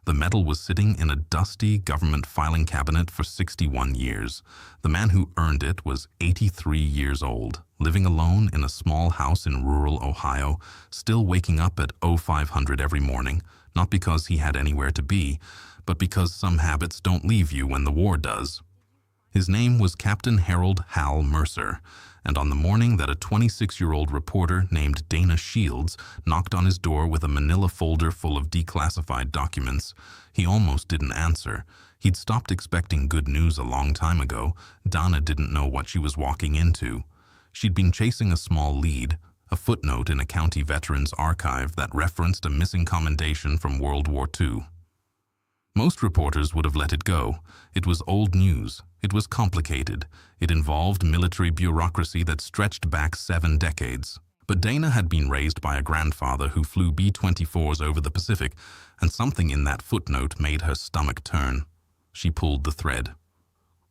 The medal was sitting in a dusty government filing cabinet for 61 years. The man who earned it was 83 years old, living alone in a small house in rural Ohio, still waking up at 0500 every morning, not because he had anywhere to be, but because some habits don't leave you when the war does. His name was Captain Harold Hal Mercer, and on the morning that a 26-year-old reporter named Dana Shields knocked on his door with a manila folder full of declassified documents, he almost didn't answer. He'd stopped expecting good news a long time ago. Dana didn't know what she was walking into. She'd been chasing a small lead, a footnote in a county veterans archive that referenced a missing commendation from World War II. Most reporters would have let it go. It was old news. It was complicated. It involved military bureaucracy that stretched back 7 decades. But Dana had been raised by a grandfather who flew B-24s over the Pacific, and something in that footnote made her stomach turn. She pulled the thread.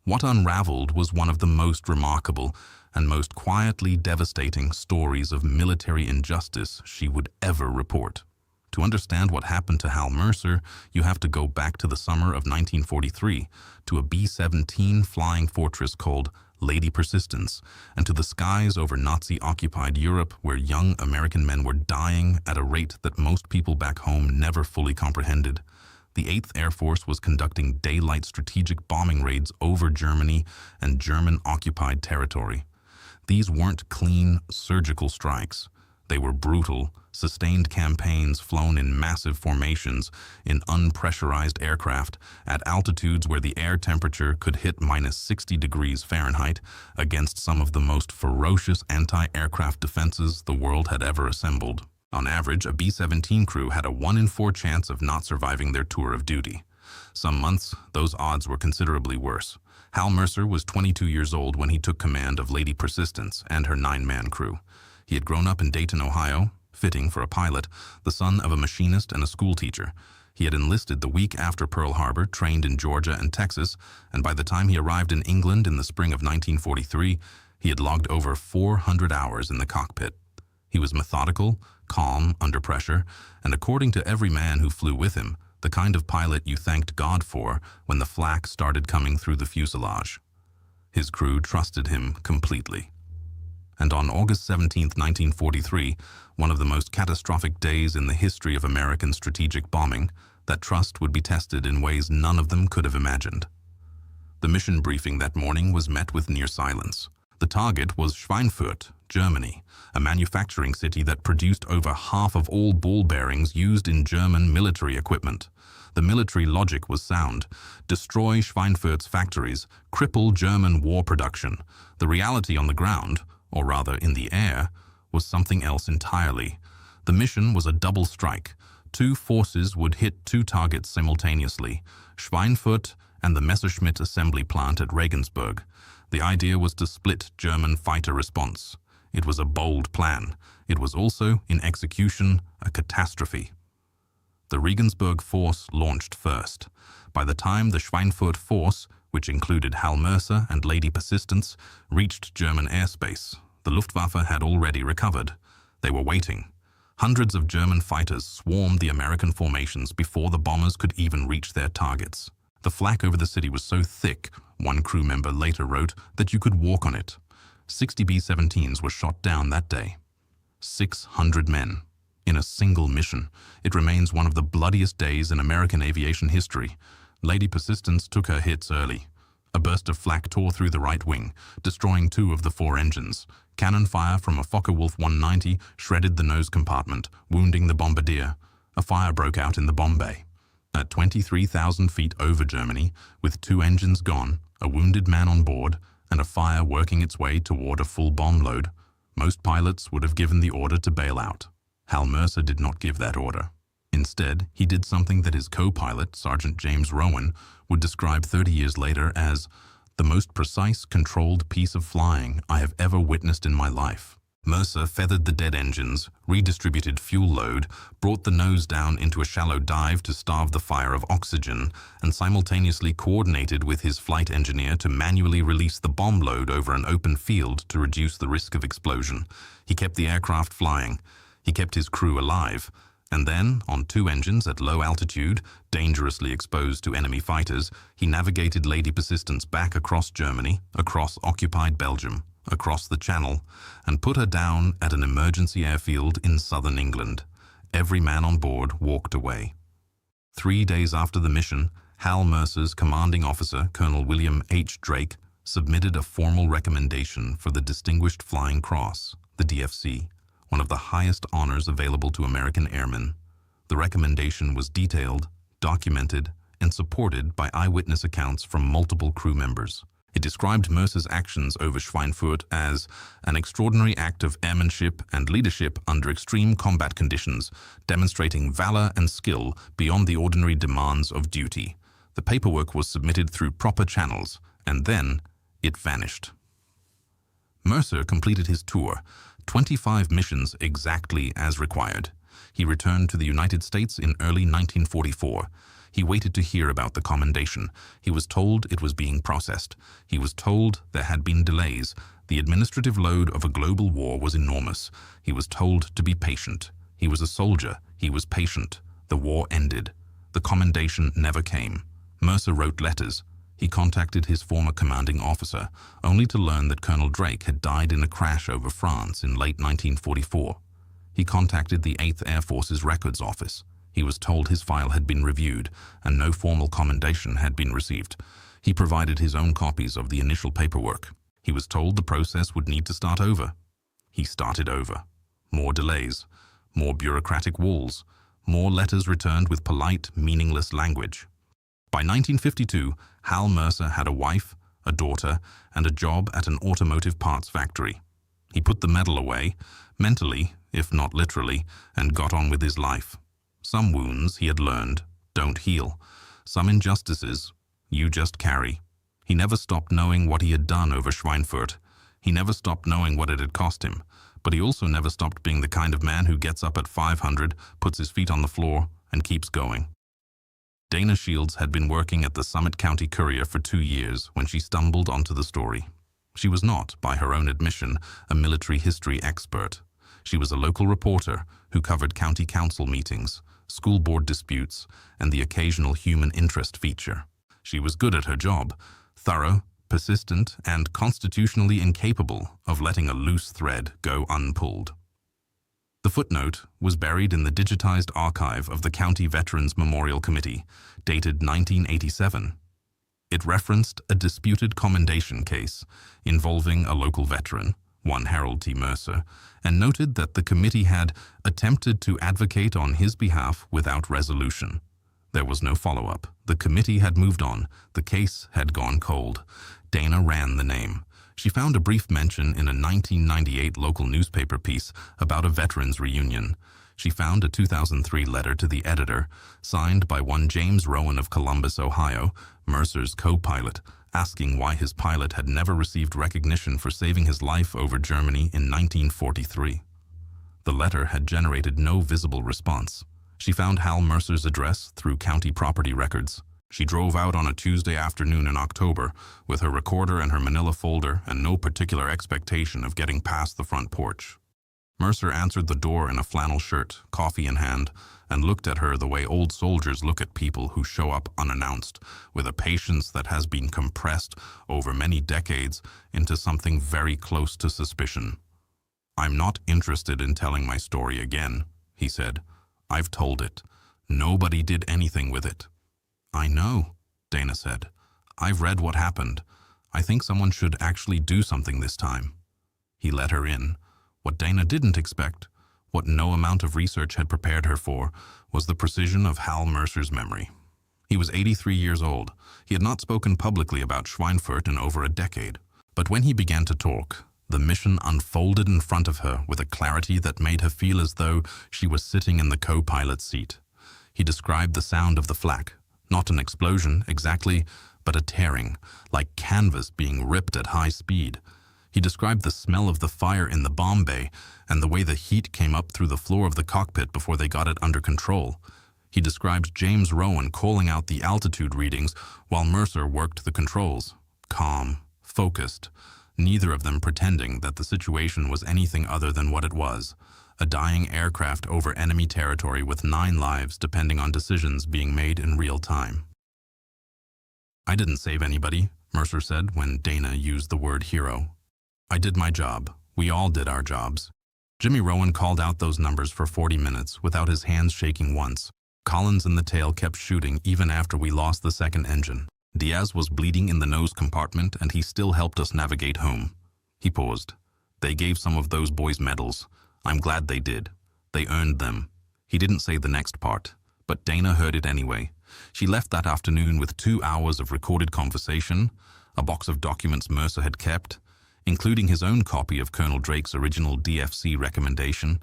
What unraveled was one of the most remarkable and most quietly devastating stories of military injustice she would ever report. To understand what happened to Hal Mercer, you have to go back to the summer of 1943, to a B-17 flying fortress called Lady Persistence, and to the skies over Nazi-occupied Europe where young American men were dying at a rate that most people back home never fully comprehended. The 8th Air Force was conducting daylight strategic bombing raids over Germany and German-occupied territory. These weren't clean, surgical strikes. They were brutal, sustained campaigns flown in massive formations, in unpressurized aircraft, at altitudes where the air temperature could hit -60 degrees Fahrenheit, against some of the most ferocious anti-aircraft defenses the world had ever assembled. On average, a B-17 crew had a 1 in 4 chance of not surviving their tour of duty. Some months, those odds were considerably worse. Hal Mercer was 22 years old when he took command of Lady Persistence and her 9-man crew. He had grown up in Dayton, Ohio, fitting for a pilot, the son of a machinist and a schoolteacher. He had enlisted the week after Pearl Harbor, trained in Georgia and Texas, and by the time he arrived in England in the spring of 1943, he had logged over 400 hours in the cockpit. He was methodical, calm under pressure, and according to every man who flew with him, the kind of pilot you thanked God for when the flak started coming through the fuselage. His crew trusted him completely. And on August 17, 1943, one of the most catastrophic days in the history of American strategic bombing, that trust would be tested in ways none of them could have imagined. The mission briefing that morning was met with near silence. The target was Schweinfurt, Germany, a manufacturing city that produced over half of all ball bearings used in German military equipment. The military logic was sound. Destroy Schweinfurt's factories, cripple German war production. The reality on the ground, or rather in the air, was something else entirely. The mission was a double strike. 2 forces would hit 2 targets simultaneously, Schweinfurt and the Messerschmitt assembly plant at Regensburg. The idea was to split German fighter response. It was a bold plan. It was also, in execution, a catastrophe. The Regensburg force launched first. By the time the Schweinfurt force, which included Hal Mercer and Lady Persistence, reached German airspace, the Luftwaffe had already recovered. They were waiting. Hundreds of German fighters swarmed the American formations before the bombers could even reach their targets. The flak over the city was so thick, one crew member later wrote, that you could walk on it. 60 B-17s were shot down that day. 600 men. In a single mission. It remains one of the bloodiest days in American aviation history. Lady Persistence took her hits early. A burst of flak tore through the right wing, destroying 2 of the 4 engines. Cannon fire from a Focke-Wulf 190 shredded the nose compartment, wounding the bombardier. A fire broke out in the bomb bay. At 23,000 feet over Germany, with 2 engines gone, a wounded man on board, and a fire working its way toward a full bomb load, most pilots would have given the order to bail out. Hal Mercer did not give that order. Instead, he did something that his co-pilot, Sergeant James Rowan, would describe 30 years later as the most precise, controlled piece of flying I have ever witnessed in my life. Mercer feathered the dead engines, redistributed fuel load, brought the nose down into a shallow dive to starve the fire of oxygen, and simultaneously coordinated with his flight engineer to manually release the bomb load over an open field to reduce the risk of explosion. He kept the aircraft flying. He kept his crew alive. And then, on 2 engines at low altitude, dangerously exposed to enemy fighters, he navigated Lady Persistence back across Germany, across occupied Belgium, across the Channel, and put her down at an emergency airfield in southern England. Every man on board walked away. 3 days after the mission, Hal Mercer's commanding officer, Colonel William H. Drake, submitted a formal recommendation for the Distinguished Flying Cross, the DFC, one of the highest honors available to American airmen. The recommendation was detailed, documented, and supported by eyewitness accounts from multiple crew members. It described Mercer's actions over Schweinfurt as an extraordinary act of airmanship and leadership under extreme combat conditions, demonstrating valor and skill beyond the ordinary demands of duty. The paperwork was submitted through proper channels, and then it vanished. Mercer completed his tour, 25 missions exactly as required. He returned to the United States in early 1944. He waited to hear about the commendation. He was told it was being processed. He was told there had been delays. The administrative load of a global war was enormous. He was told to be patient. He was a soldier. He was patient. The war ended. The commendation never came. Mercer wrote letters. He contacted his former commanding officer, only to learn that Colonel Drake had died in a crash over France in late 1944. He contacted the 8th Air Force's records office. He was told his file had been reviewed and no formal commendation had been received. He provided his own copies of the initial paperwork. He was told the process would need to start over. He started over. More delays, more bureaucratic walls, more letters returned with polite, meaningless language. By 1952, Hal Mercer had a wife, a daughter, and a job at an automotive parts factory. He put the medal away, mentally, if not literally, and got on with his life. Some wounds, he had learned, don't heal. Some injustices, you just carry. He never stopped knowing what he had done over Schweinfurt. He never stopped knowing what it had cost him. But he also never stopped being the kind of man who gets up at 500, puts his feet on the floor, and keeps going. Dana Shields had been working at the Summit County Courier for 2 years when she stumbled onto the story. She was not, by her own admission, a military history expert. She was a local reporter who covered county council meetings, school board disputes, and the occasional human interest feature. She was good at her job, thorough, persistent, and constitutionally incapable of letting a loose thread go unpulled. The footnote was buried in the digitized archive of the County Veterans Memorial Committee, dated 1987. It referenced a disputed commendation case involving a local veteran, one Harold T. Mercer, and noted that the committee had attempted to advocate on his behalf without resolution. There was no follow-up. The committee had moved on. The case had gone cold. Dana ran the name. She found a brief mention in a 1998 local newspaper piece about a veterans reunion. She found a 2003 letter to the editor, signed by one James Rowan of Columbus, Ohio, Mercer's co-pilot, asking why his pilot had never received recognition for saving his life over Germany in 1943. The letter had generated no visible response. She found Hal Mercer's address through county property records. She drove out on a Tuesday afternoon in October with her recorder and her manila folder and no particular expectation of getting past the front porch. Mercer answered the door in a flannel shirt, coffee in hand, and looked at her the way old soldiers look at people who show up unannounced, with a patience that has been compressed over many decades into something very close to suspicion. "I'm not interested in telling my story again," he said. "I've told it. Nobody did anything with it." "I know," Dana said. "I've read what happened. I think someone should actually do something this time." He let her in. What Dana didn't expect, what no amount of research had prepared her for, was the precision of Hal Mercer's memory. He was 83 years old. He had not spoken publicly about Schweinfurt in over a decade. But when he began to talk, the mission unfolded in front of her with a clarity that made her feel as though she was sitting in the co-pilot's seat. He described the sound of the flak. Not an explosion, exactly, but a tearing, like canvas being ripped at high speed. He described the smell of the fire in the bomb bay and the way the heat came up through the floor of the cockpit before they got it under control. He described James Rowan calling out the altitude readings while Mercer worked the controls. Calm, focused, neither of them pretending that the situation was anything other than what it was, a dying aircraft over enemy territory with 9 lives depending on decisions being made in real time. "I didn't save anybody," Mercer said when Dana used the word hero. "I did my job. We all did our jobs." Jimmy Rowan called out those numbers for 40 minutes without his hands shaking once. Collins and the tail kept shooting even after we lost the second engine. Diaz was bleeding in the nose compartment and he still helped us navigate home. He paused. "They gave some of those boys medals. I'm glad they did. They earned them." He didn't say the next part, but Dana heard it anyway. She left that afternoon with 2 hours of recorded conversation, a box of documents Mercer had kept, including his own copy of Colonel Drake's original DFC recommendation,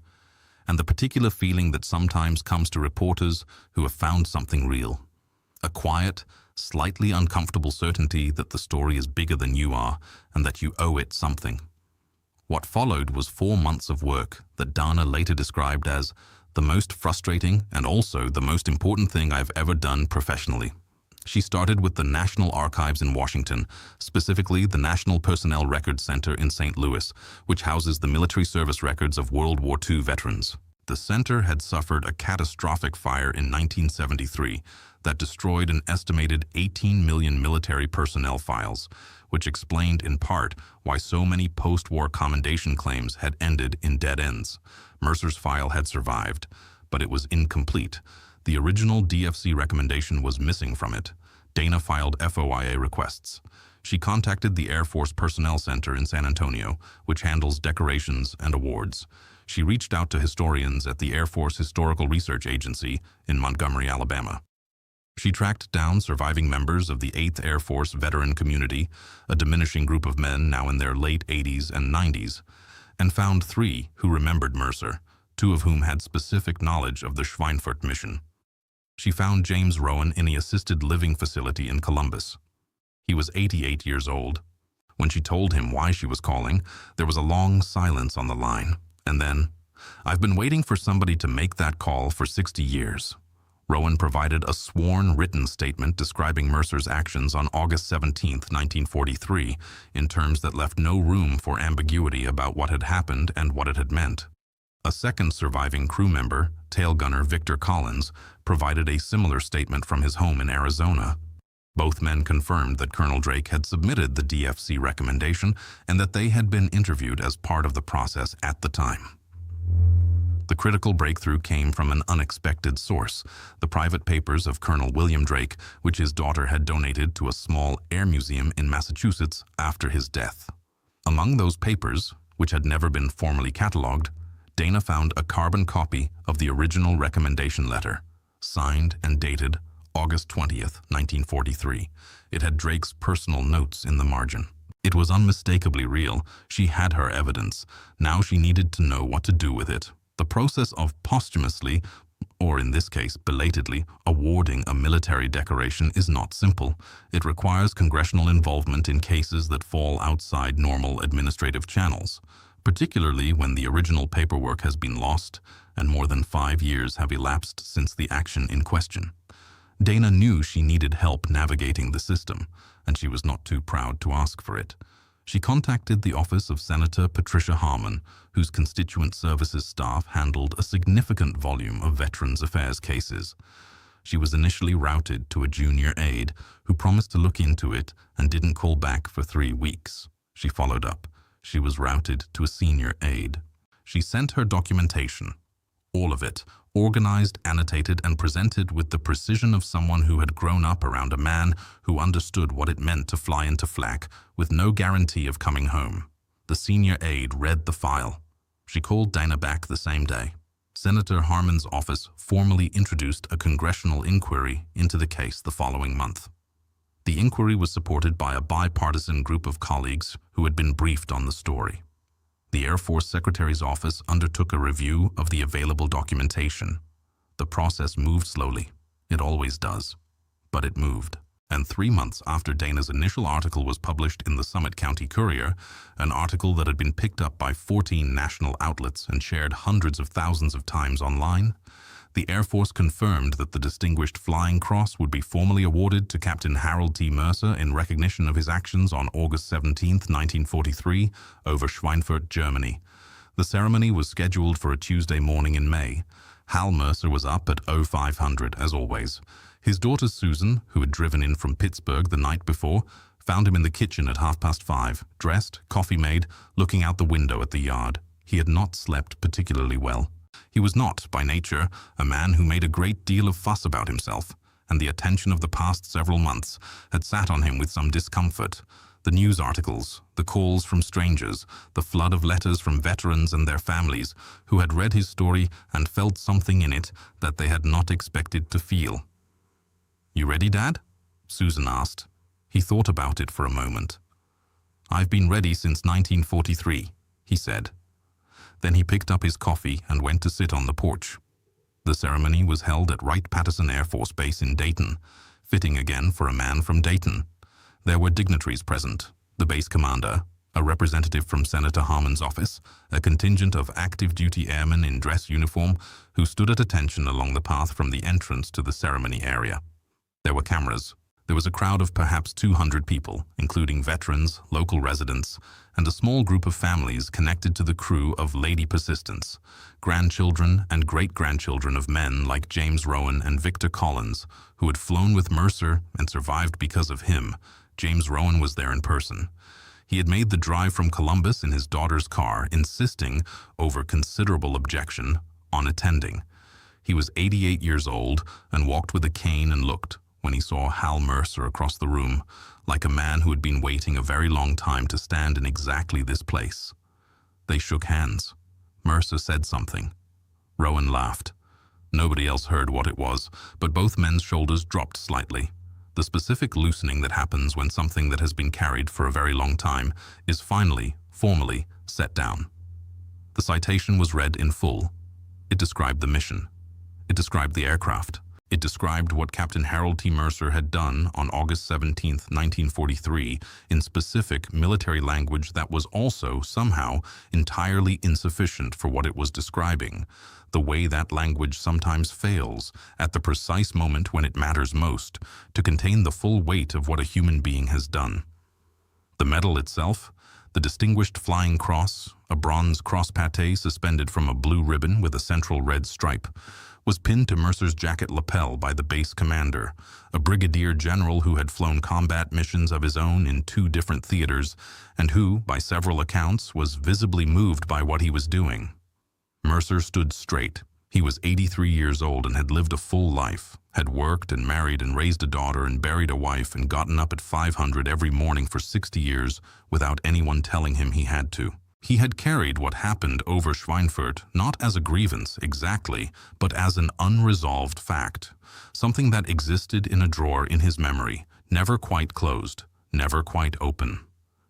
and the particular feeling that sometimes comes to reporters who have found something real. A quiet, slightly uncomfortable certainty that the story is bigger than you are and that you owe it something. What followed was 4 months of work that Dana later described as the most frustrating and also the most important thing I've ever done professionally. She started with the National Archives in Washington, specifically the National Personnel Records Center in St. Louis, which houses the military service records of World War II veterans. The center had suffered a catastrophic fire in 1973 that destroyed an estimated 18 million military personnel files, which explained in part why so many post-war commendation claims had ended in dead ends. Mercer's file had survived, but it was incomplete. The original DFC recommendation was missing from it. Dana filed FOIA requests. She contacted the Air Force Personnel Center in San Antonio, which handles decorations and awards. She reached out to historians at the Air Force Historical Research Agency in Montgomery, Alabama. She tracked down surviving members of the 8th Air Force veteran community, a diminishing group of men now in their late 80s and 90s, and found 3 who remembered Mercer, 2 of whom had specific knowledge of the Schweinfurt mission. She found James Rowan in the assisted living facility in Columbus. He was 88 years old. When she told him why she was calling, there was a long silence on the line. And then, "I've been waiting for somebody to make that call for 60 years. Rowan provided a sworn written statement describing Mercer's actions on August 17, 1943, in terms that left no room for ambiguity about what had happened and what it had meant. A second surviving crew member, tail gunner Victor Collins, provided a similar statement from his home in Arizona. Both men confirmed that Colonel Drake had submitted the DFC recommendation and that they had been interviewed as part of the process at the time. The critical breakthrough came from an unexpected source, the private papers of Colonel William Drake, which his daughter had donated to a small air museum in Massachusetts after his death. Among those papers, which had never been formally catalogued, Dana found a carbon copy of the original recommendation letter, signed and dated August 20th, 1943. It had Drake's personal notes in the margin. It was unmistakably real. She had her evidence. Now she needed to know what to do with it. The process of posthumously, or in this case belatedly, awarding a military decoration is not simple. It requires congressional involvement in cases that fall outside normal administrative channels, particularly when the original paperwork has been lost and more than 5 years have elapsed since the action in question. Dana knew she needed help navigating the system, and she was not too proud to ask for it. She contacted the office of Senator Patricia Harmon, whose constituent services staff handled a significant volume of Veterans Affairs cases. She was initially routed to a junior aide who promised to look into it and didn't call back for 3 weeks. She followed up. She was routed to a senior aide. She sent her documentation, all of it, organized, annotated, and presented with the precision of someone who had grown up around a man who understood what it meant to fly into flak with no guarantee of coming home. The senior aide read the file. She called Dana back the same day. Senator Harmon's office formally introduced a congressional inquiry into the case the following month. The inquiry was supported by a bipartisan group of colleagues who had been briefed on the story. The Air Force Secretary's office undertook a review of the available documentation. The process moved slowly. It always does. But it moved. And 3 months after Dana's initial article was published in the Summit County Courier, an article that had been picked up by 14 national outlets and shared hundreds of thousands of times online, the Air Force confirmed that the Distinguished Flying Cross would be formally awarded to Captain Harold T. Mercer in recognition of his actions on August 17, 1943, over Schweinfurt, Germany. The ceremony was scheduled for a Tuesday morning in May. Hal Mercer was up at 0500 as always. His daughter Susan, who had driven in from Pittsburgh the night before, found him in the kitchen at 5:30, dressed, coffee made, looking out the window at the yard. He had not slept particularly well. He was not, by nature, a man who made a great deal of fuss about himself, and the attention of the past several months had sat on him with some discomfort. The news articles, the calls from strangers, the flood of letters from veterans and their families who had read his story and felt something in it that they had not expected to feel. "You ready, Dad?" Susan asked. He thought about it for a moment. "I've been ready since 1943, he said. Then he picked up his coffee and went to sit on the porch. The ceremony was held at Wright-Patterson Air Force Base in Dayton, fitting again for a man from Dayton. There were dignitaries present, the base commander, a representative from Senator Harmon's office, a contingent of active duty airmen in dress uniform who stood at attention along the path from the entrance to the ceremony area. There were cameras. There was a crowd of perhaps 200 people, including veterans, local residents, and a small group of families connected to the crew of Lady Persistence, grandchildren and great-grandchildren of men like James Rowan and Victor Collins, who had flown with Mercer and survived because of him. James Rowan was there in person. He had made the drive from Columbus in his daughter's car, insisting, over considerable objection, on attending. He was 88 years old and walked with a cane and looked, when he saw Hal Mercer across the room, like a man who had been waiting a very long time to stand in exactly this place. They shook hands. Mercer said something. Rowan laughed. Nobody else heard what it was, but both men's shoulders dropped slightly. The specific loosening that happens when something that has been carried for a very long time is finally, formally, set down. The citation was read in full. It described the mission. It described the aircraft. It described what Captain Harold T. Mercer had done on August 17, 1943, in specific military language that was also, somehow, entirely insufficient for what it was describing, the way that language sometimes fails, at the precise moment when it matters most, to contain the full weight of what a human being has done. The medal itself, the Distinguished Flying Cross, a bronze cross-pate suspended from a blue ribbon with a central red stripe, was pinned to Mercer's jacket lapel by the base commander, a brigadier general who had flown combat missions of his own in 2 different theaters and who, by several accounts, was visibly moved by what he was doing. Mercer stood straight. He was 83 years old and had lived a full life, had worked and married and raised a daughter and buried a wife and gotten up at 500 every morning for 60 years without anyone telling him he had to. He had carried what happened over Schweinfurt not as a grievance exactly, but as an unresolved fact, something that existed in a drawer in his memory, never quite closed, never quite open.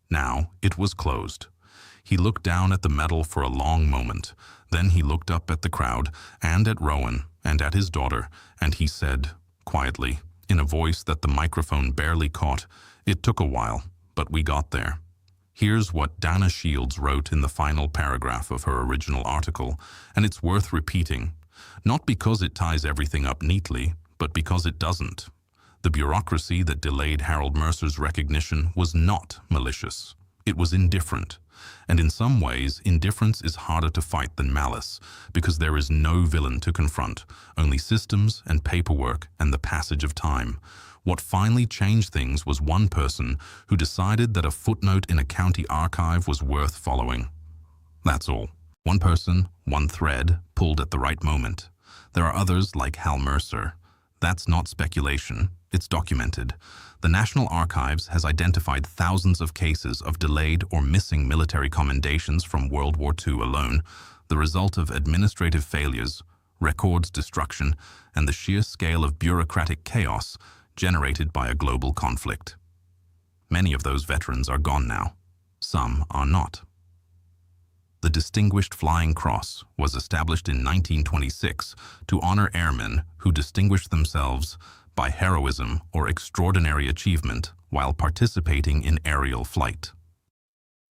Now it was closed. He looked down at the medal for a long moment. Then he looked up at the crowd and at Rowan and at his daughter, and he said, quietly, in a voice that the microphone barely caught, "It took a while, but we got there." Here's what Dana Shields wrote in the final paragraph of her original article, and it's worth repeating, not because it ties everything up neatly, but because it doesn't. The bureaucracy that delayed Harold Mercer's recognition was not malicious. It was indifferent. And in some ways, indifference is harder to fight than malice, because there is no villain to confront, only systems and paperwork and the passage of time. What finally changed things was one person who decided that a footnote in a county archive was worth following. That's all. One person, one thread, pulled at the right moment. There are others like Hal Mercer. That's not speculation. It's documented. The National Archives has identified thousands of cases of delayed or missing military commendations from World War II alone, the result of administrative failures, records destruction, and the sheer scale of bureaucratic chaos generated by a global conflict. Many of those veterans are gone now. Some are not. The Distinguished Flying Cross was established in 1926 to honor airmen who distinguished themselves by heroism or extraordinary achievement while participating in aerial flight.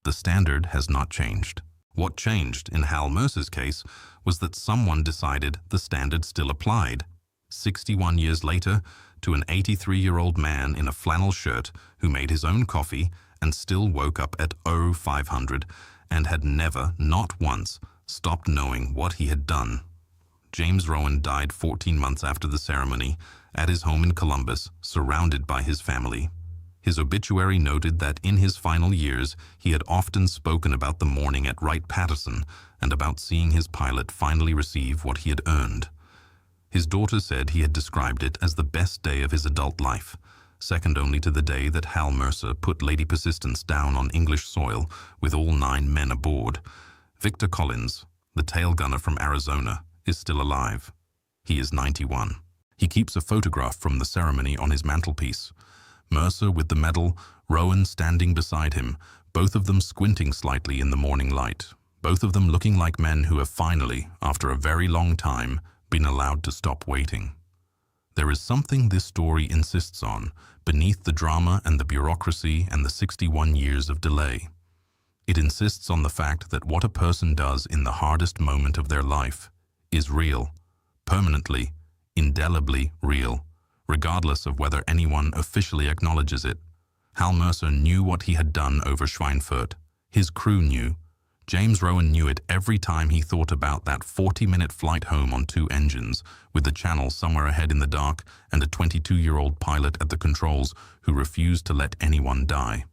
The standard has not changed. What changed in Hal Mercer's case was that someone decided the standard still applied. 61 years later, to an 83-year-old man in a flannel shirt who made his own coffee and still woke up at 0500 and had never, not once, stopped knowing what he had done. James Rowan died 14 months after the ceremony at his home in Columbus, surrounded by his family. His obituary noted that in his final years, he had often spoken about the morning at Wright-Patterson and about seeing his pilot finally receive what he had earned. His daughter said he had described it as the best day of his adult life, second only to the day that Hal Mercer put Lady Persistence down on English soil with all 9 men aboard. Victor Collins, the tail gunner from Arizona, is still alive. He is 91. He keeps a photograph from the ceremony on his mantelpiece. Mercer with the medal, Rowan standing beside him, both of them squinting slightly in the morning light, both of them looking like men who have finally, after a very long time, been allowed to stop waiting. There is something this story insists on, beneath the drama and the bureaucracy and the 61 years of delay. It insists on the fact that what a person does in the hardest moment of their life is real, permanently, indelibly real, regardless of whether anyone officially acknowledges it. Hal Mercer knew what he had done over Schweinfurt. His crew knew. James Rowan knew it every time he thought about that 40-minute flight home on 2 engines, with the channel somewhere ahead in the dark and a 22-year-old pilot at the controls who refused to let anyone die.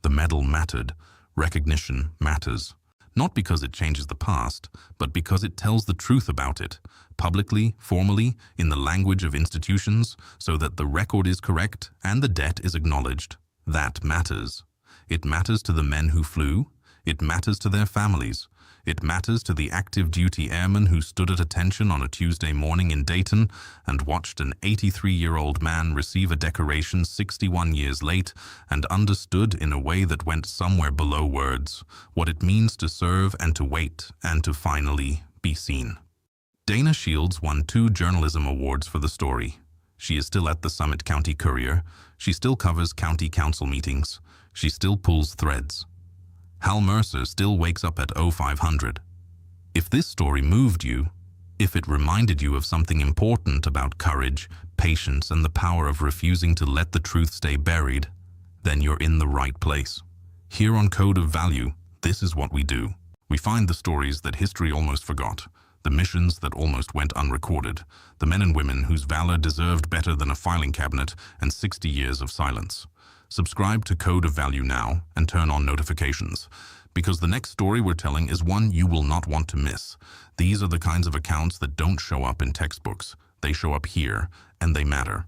The medal mattered. Recognition matters. Not because it changes the past, but because it tells the truth about it, publicly, formally, in the language of institutions, so that the record is correct and the debt is acknowledged. That matters. It matters to the men who flew. It matters to their families. It matters to the active duty airmen who stood at attention on a Tuesday morning in Dayton and watched an 83-year-old man receive a decoration 61 years late and understood in a way that went somewhere below words what it means to serve and to wait and to finally be seen. Dana Shields won 2 journalism awards for the story. She is still at the Summit County Courier. She still covers county council meetings. She still pulls threads. Hal Mercer still wakes up at 0500. If this story moved you, if it reminded you of something important about courage, patience, and the power of refusing to let the truth stay buried, then you're in the right place. Here on Code of Value, this is what we do. We find the stories that history almost forgot, the missions that almost went unrecorded, the men and women whose valor deserved better than a filing cabinet and 60 years of silence. Subscribe to Code of Value now and turn on notifications, because the next story we're telling is one you will not want to miss. These are the kinds of accounts that don't show up in textbooks. They show up here, and they matter.